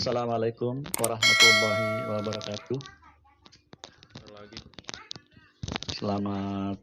Assalamualaikum warahmatullahi wabarakatuh. Selamat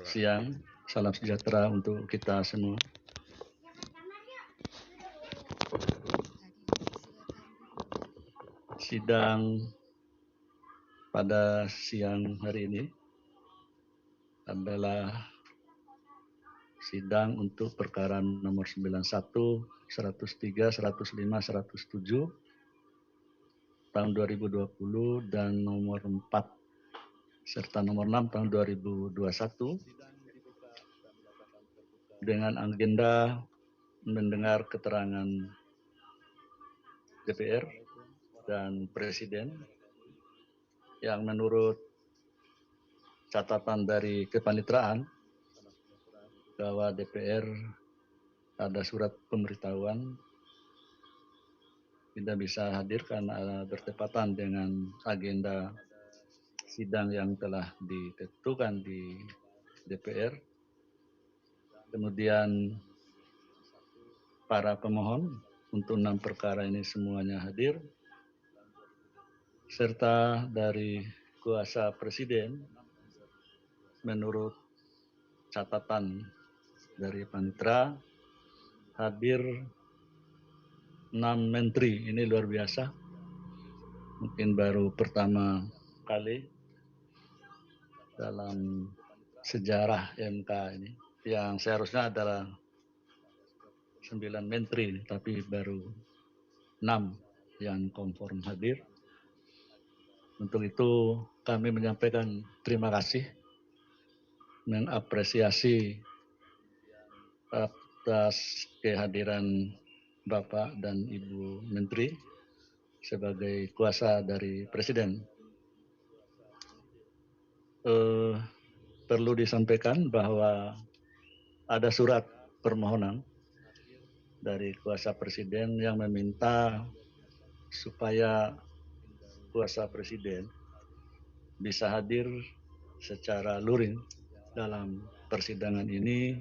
siang, salam sejahtera untuk kita semua. Sidang pada siang hari ini adalah sidang untuk perkara nomor 91, 103, 105, 107 tahun 2020 dan nomor 4 serta nomor 6 tahun 2021 dengan agenda mendengar keterangan DPR dan Presiden yang menurut catatan dari kepanitraan bahwa DPR ada surat pemberitahuan tidak bisa hadir karena bertepatan dengan agenda sidang yang telah ditentukan di DPR. Kemudian para pemohon untuk 6 perkara ini semuanya hadir, serta dari kuasa Presiden menurut catatan dari Panitra hadir 6 menteri. Ini luar biasa, mungkin baru pertama kali dalam sejarah MK ini, yang seharusnya adalah 9 menteri, tapi baru 6 yang konform hadir. Untuk itu kami menyampaikan terima kasih, mengapresiasi atas kehadiran Bapak dan Ibu Menteri sebagai kuasa dari Presiden. Perlu disampaikan bahwa ada surat permohonan dari kuasa Presiden yang meminta supaya kuasa Presiden bisa hadir secara luring dalam persidangan ini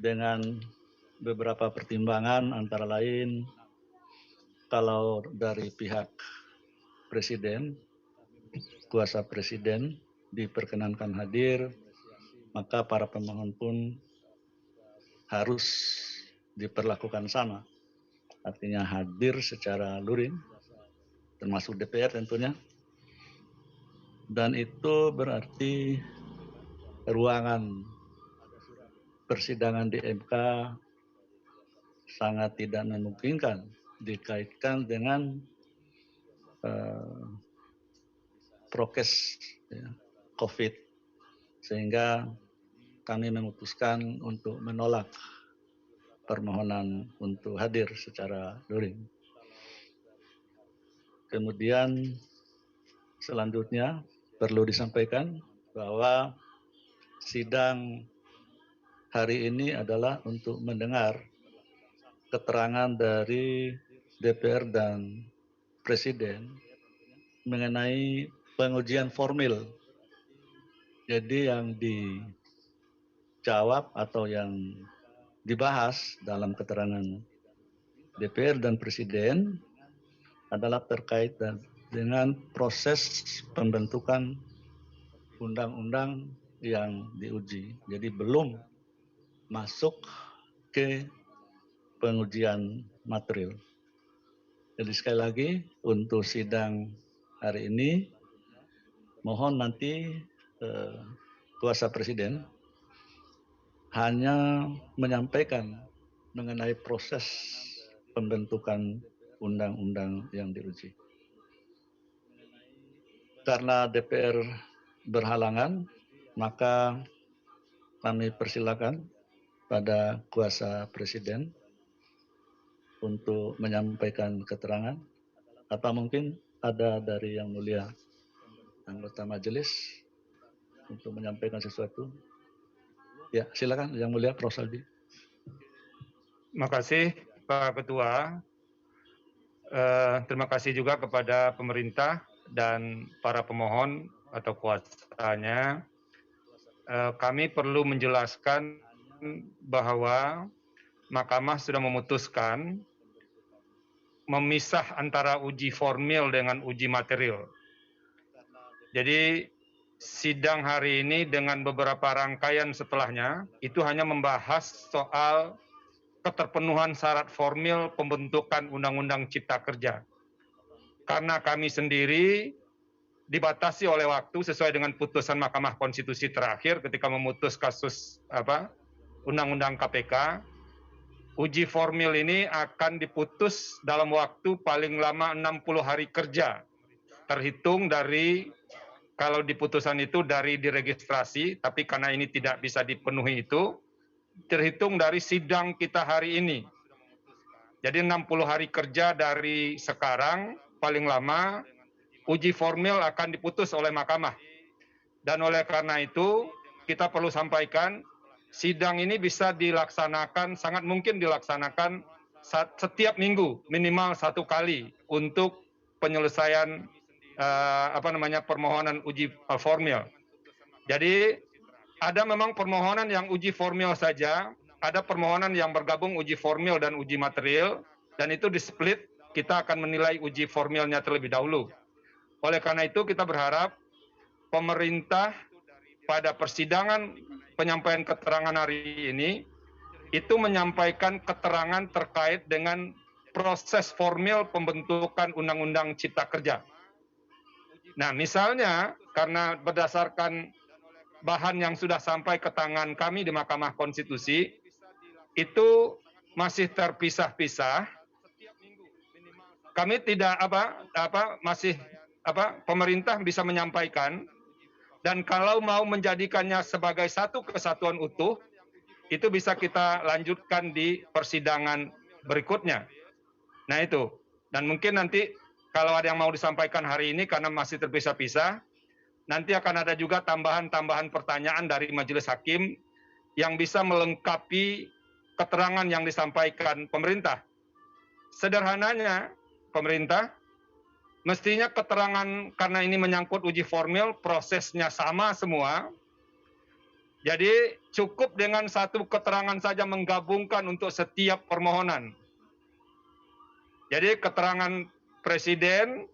dengan beberapa pertimbangan, antara lain kalau dari pihak Presiden, kuasa Presiden diperkenankan hadir, maka para pemohon pun harus diperlakukan sama, artinya hadir secara luring, termasuk DPR tentunya, dan itu berarti ruangan persidangan di MK sangat tidak memungkinkan dikaitkan dengan prokes COVID, sehingga kami memutuskan untuk menolak permohonan untuk hadir secara luring. Kemudian selanjutnya perlu disampaikan bahwa sidang hari ini adalah untuk mendengar keterangan dari DPR dan Presiden mengenai pengujian formil. Jadi yang dijawab atau yang dibahas dalam keterangan DPR dan Presiden adalah terkait dengan proses pembentukan undang-undang yang diuji. Jadi belum masuk ke pengujian material. Jadi sekali lagi untuk sidang hari ini mohon nanti kuasa Presiden hanya menyampaikan mengenai proses pembentukan undang-undang yang diuji. Karena DPR berhalangan, maka kami persilakan pada kuasa Presiden untuk menyampaikan keterangan, atau mungkin ada dari Yang Mulia anggota majelis untuk menyampaikan sesuatu. Ya, silakan Yang Mulia Prof. Saldi. Terima kasih Pak Ketua. Terima kasih juga kepada pemerintah dan para pemohon atau kuasanya. Kami perlu menjelaskan bahwa Mahkamah sudah memutuskan memisah antara uji formil dengan uji material. Jadi sidang hari ini dengan beberapa rangkaian setelahnya itu hanya membahas soal keterpenuhan syarat formil pembentukan Undang-Undang Cipta Kerja. Karena kami sendiri dibatasi oleh waktu sesuai dengan putusan Mahkamah Konstitusi terakhir ketika memutus kasus Undang-Undang KPK, uji formil ini akan diputus dalam waktu paling lama 60 hari kerja, terhitung dari kalau di putusan itu dari diregistrasi, tapi karena ini tidak bisa dipenuhi itu, terhitung dari sidang kita hari ini. Jadi 60 hari kerja dari sekarang, paling lama, uji formil akan diputus oleh Mahkamah. Dan oleh karena itu, kita perlu sampaikan, sidang ini bisa dilaksanakan, sangat mungkin dilaksanakan setiap minggu, minimal 1 kali untuk penyelesaian permohonan uji formil. Jadi ada memang permohonan yang uji formil saja, ada permohonan yang bergabung uji formil dan uji material, dan itu di-split, kita akan menilai uji formilnya terlebih dahulu. Oleh karena itu kita berharap pemerintah pada persidangan penyampaian keterangan hari ini itu menyampaikan keterangan terkait dengan proses formil pembentukan Undang-Undang Cipta Kerja. Nah, misalnya karena berdasarkan bahan yang sudah sampai ke tangan kami di Mahkamah Konstitusi itu masih terpisah-pisah, kami tidak pemerintah bisa menyampaikan, dan kalau mau menjadikannya sebagai satu kesatuan utuh, itu bisa kita lanjutkan di persidangan berikutnya. Nah itu, dan mungkin nanti kalau ada yang mau disampaikan hari ini karena masih terpisah-pisah, nanti akan ada juga tambahan-tambahan pertanyaan dari majelis hakim yang bisa melengkapi keterangan yang disampaikan pemerintah. Sederhananya, pemerintah mestinya keterangan karena ini menyangkut uji formil, prosesnya sama semua. Jadi cukup dengan satu keterangan saja menggabungkan untuk setiap permohonan. Jadi keterangan Presiden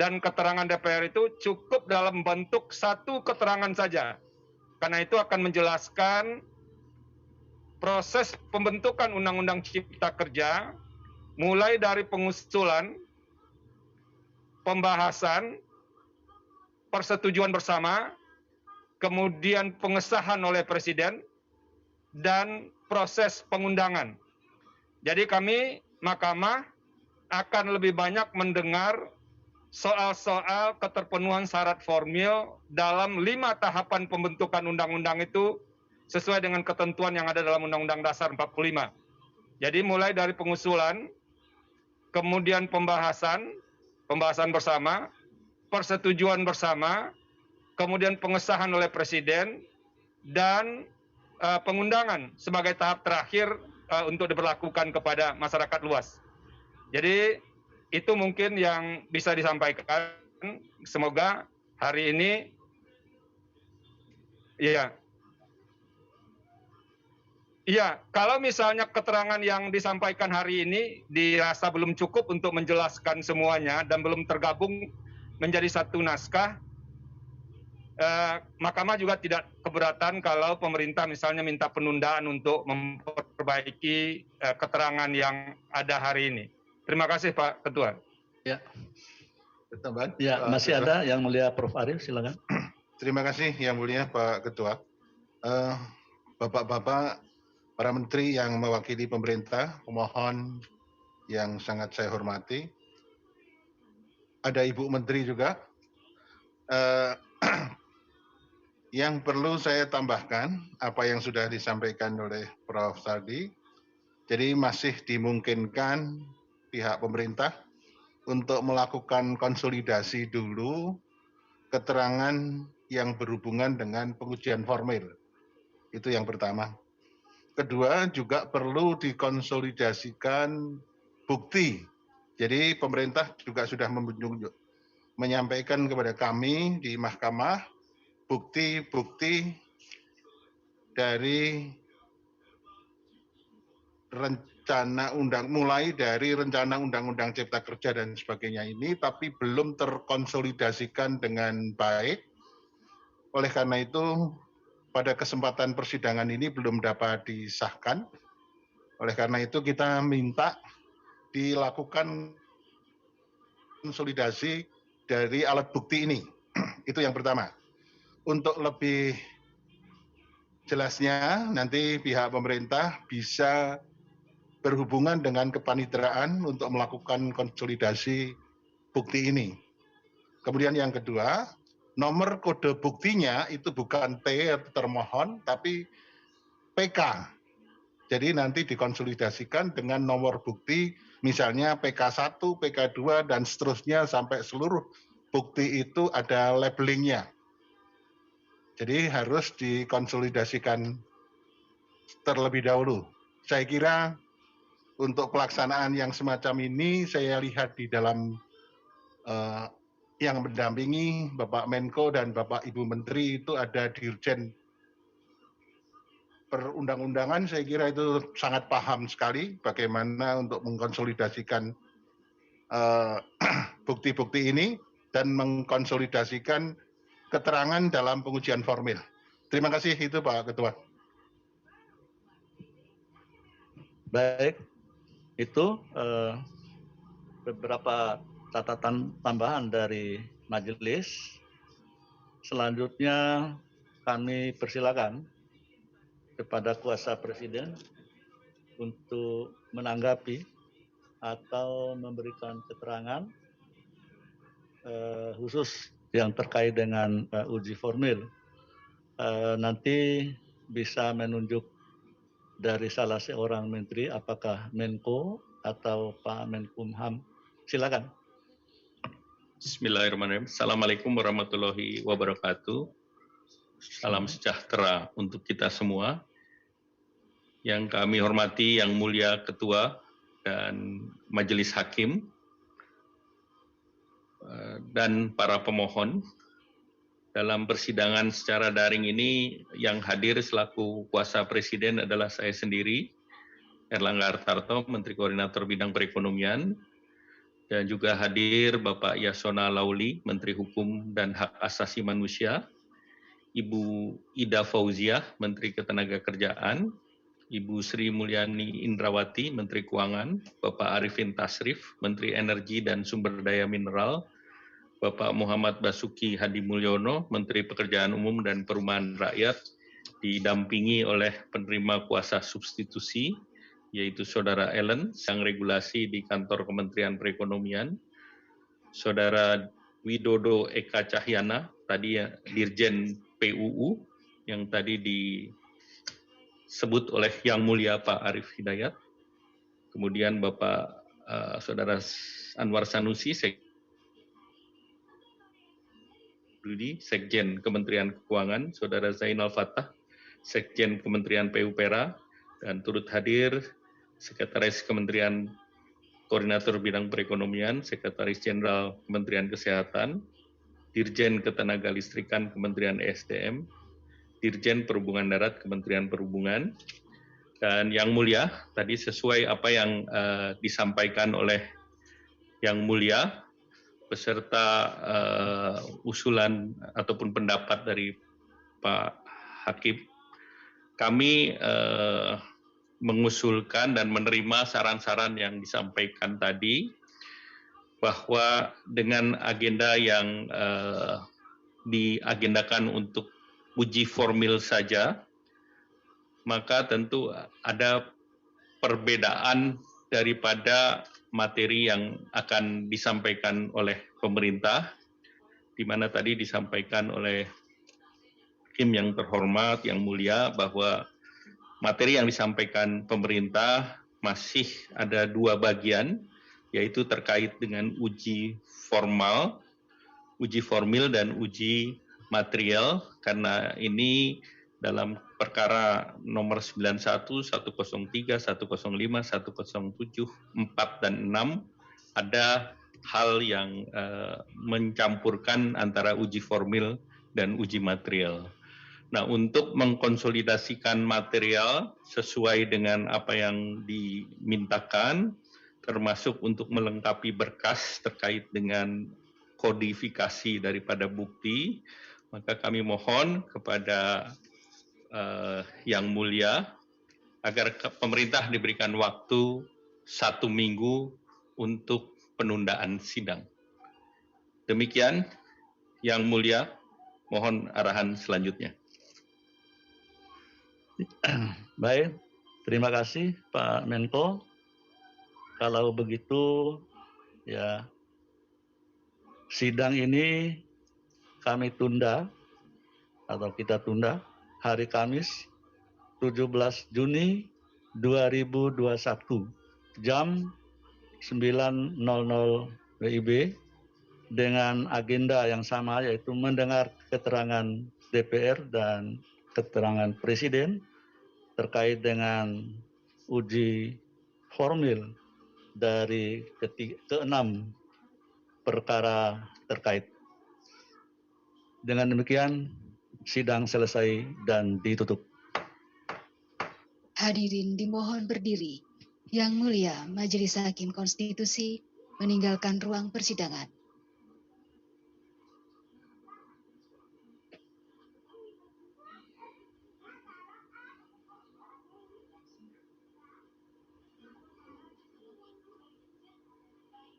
dan keterangan DPR itu cukup dalam bentuk satu keterangan saja. Karena itu akan menjelaskan proses pembentukan Undang-Undang Cipta Kerja, mulai dari pengusulan, pembahasan, persetujuan bersama, kemudian pengesahan oleh Presiden, dan proses pengundangan. Jadi kami, Mahkamah, akan lebih banyak mendengar soal-soal keterpenuhan syarat formil dalam 5 tahapan pembentukan undang-undang itu sesuai dengan ketentuan yang ada dalam Undang-Undang Dasar 45. Jadi mulai dari pengusulan, kemudian pembahasan bersama, persetujuan bersama, kemudian pengesahan oleh Presiden, dan pengundangan sebagai tahap terakhir untuk diberlakukan kepada masyarakat luas. Jadi itu mungkin yang bisa disampaikan. Semoga hari ini, kalau misalnya keterangan yang disampaikan hari ini dirasa belum cukup untuk menjelaskan semuanya dan belum tergabung menjadi satu naskah, Mahkamah juga tidak keberatan kalau pemerintah misalnya minta penundaan untuk memperbaiki keterangan yang ada hari ini. Terima kasih Pak Ketua. Ya, masih ada yang mulia Prof. Arief, silakan. Terima kasih yang mulia Pak Ketua. Bapak-bapak, para menteri yang mewakili pemerintah, pemohon yang sangat saya hormati. Ada Ibu Menteri juga. Yang perlu saya tambahkan apa yang sudah disampaikan oleh Prof. Sardi. Jadi masih dimungkinkan pihak pemerintah untuk melakukan konsolidasi dulu keterangan yang berhubungan dengan pengujian formil. Itu yang pertama. Kedua, juga perlu dikonsolidasikan bukti. Jadi pemerintah juga sudah menyampaikan kepada kami di Mahkamah bukti-bukti dari mulai dari rencana undang-undang cipta kerja dan sebagainya ini, tapi belum terkonsolidasikan dengan baik. Oleh karena itu, pada kesempatan persidangan ini belum dapat disahkan. Oleh karena itu, kita minta dilakukan konsolidasi dari alat bukti ini. Itu yang pertama. Untuk lebih jelasnya, nanti pihak pemerintah bisa berhubungan dengan kepanitraan untuk melakukan konsolidasi bukti ini. Kemudian yang kedua, nomor kode buktinya itu bukan T atau termohon, tapi PK. Jadi nanti dikonsolidasikan dengan nomor bukti, misalnya PK1, PK2, dan seterusnya sampai seluruh bukti itu ada labelingnya. Jadi harus dikonsolidasikan terlebih dahulu. Saya kira untuk pelaksanaan yang semacam ini, saya lihat di dalam yang mendampingi Bapak Menko dan Bapak Ibu Menteri itu ada Dirjen Perundang-undangan. Saya kira itu sangat paham sekali bagaimana untuk mengkonsolidasikan bukti-bukti ini dan mengkonsolidasikan keterangan dalam pengujian formil. Terima kasih, itu Pak Ketua. Baik, itu beberapa catatan tambahan dari majelis. Selanjutnya kami persilakan kepada kuasa Presiden untuk menanggapi atau memberikan keterangan khusus yang terkait dengan uji formil. Nanti bisa menunjuk dari salah seorang menteri, apakah Menko atau Pak Menkumham. Silakan. Bismillahirrahmanirrahim. Assalamualaikum warahmatullahi wabarakatuh. Salam sejahtera untuk kita semua. Yang kami hormati Yang Mulia Ketua dan Majelis Hakim dan para pemohon. Dalam persidangan secara daring ini yang hadir selaku kuasa Presiden adalah saya sendiri, Erlangga Hartarto, Menteri Koordinator Bidang Perekonomian, dan juga hadir Bapak Yasona Lauli, Menteri Hukum dan Hak Asasi Manusia, Ibu Ida Fauziah, Menteri Ketenagakerjaan, Ibu Sri Mulyani Indrawati, Menteri Keuangan, Bapak Arifin Tasrif, Menteri Energi dan Sumber Daya Mineral, Bapak Muhammad Basuki Hadi Mulyono, Menteri Pekerjaan Umum dan Perumahan Rakyat, didampingi oleh penerima kuasa substitusi, yaitu Saudara Ellen, Sang Regulasi di Kantor Kementerian Perekonomian, Saudara Widodo Eka Cahyana, tadi ya, Dirjen PUU, yang tadi disebut oleh Yang Mulia Pak Arief Hidayat, kemudian Bapak Saudara Anwar Sanusi, Sekjen Kementerian Keuangan, Saudara Zainal Fatah, Sekjen Kementerian PUPera, dan turut hadir Sekretaris Kementerian Koordinator Bidang Perekonomian, Sekretaris Jenderal Kementerian Kesehatan, Dirjen Ketenagalistrikan Kementerian ESDM, Dirjen Perhubungan Darat Kementerian Perhubungan, dan Yang Mulia, tadi sesuai apa yang disampaikan oleh Yang Mulia, beserta usulan ataupun pendapat dari Pak Hakim, kami mengusulkan dan menerima saran-saran yang disampaikan tadi, bahwa dengan agenda yang diagendakan untuk uji formil saja, maka tentu ada perbedaan daripada materi yang akan disampaikan oleh pemerintah, di mana tadi disampaikan oleh Hakim yang terhormat, yang mulia, bahwa materi yang disampaikan pemerintah masih ada dua bagian, yaitu terkait dengan uji formil dan uji material, karena ini dalam perkara nomor 91, 103, 105, 107, 4, dan 6 ada hal yang mencampurkan antara uji formil dan uji material. Nah, untuk mengkonsolidasikan material sesuai dengan apa yang dimintakan, termasuk untuk melengkapi berkas terkait dengan kodifikasi daripada bukti, maka kami mohon kepada Yang Mulia agar pemerintah diberikan waktu 1 minggu untuk penundaan sidang. Demikian, Yang Mulia, mohon arahan selanjutnya. Baik, terima kasih Pak Menko. Kalau begitu, ya sidang ini kami tunda atau kita tunda hari Kamis 17 Juni 2021 jam 9.00 WIB dengan agenda yang sama, yaitu mendengar keterangan DPR dan keterangan Presiden terkait dengan uji formil dari keenam perkara terkait. Dengan demikian, sidang selesai dan ditutup. Hadirin dimohon berdiri. Yang Mulia Majelis Hakim Konstitusi meninggalkan ruang persidangan.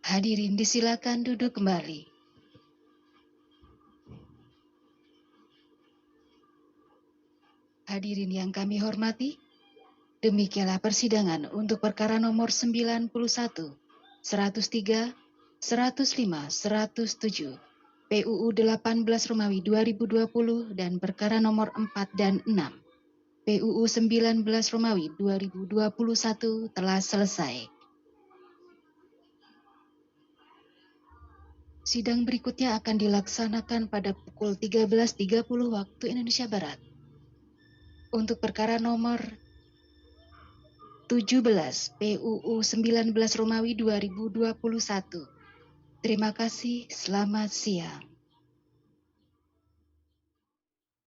Hadirin disilakan duduk kembali. Hadirin yang kami hormati, demikianlah persidangan untuk perkara nomor 91, 103, 105, 107, PUU 18 Romawi 2020 dan perkara nomor 4 dan 6, PUU 19 Romawi 2021 telah selesai. Sidang berikutnya akan dilaksanakan pada pukul 13.30 waktu Indonesia Barat. Untuk perkara nomor 17 PUU 19 Romawi 2021. Terima kasih, selamat siang.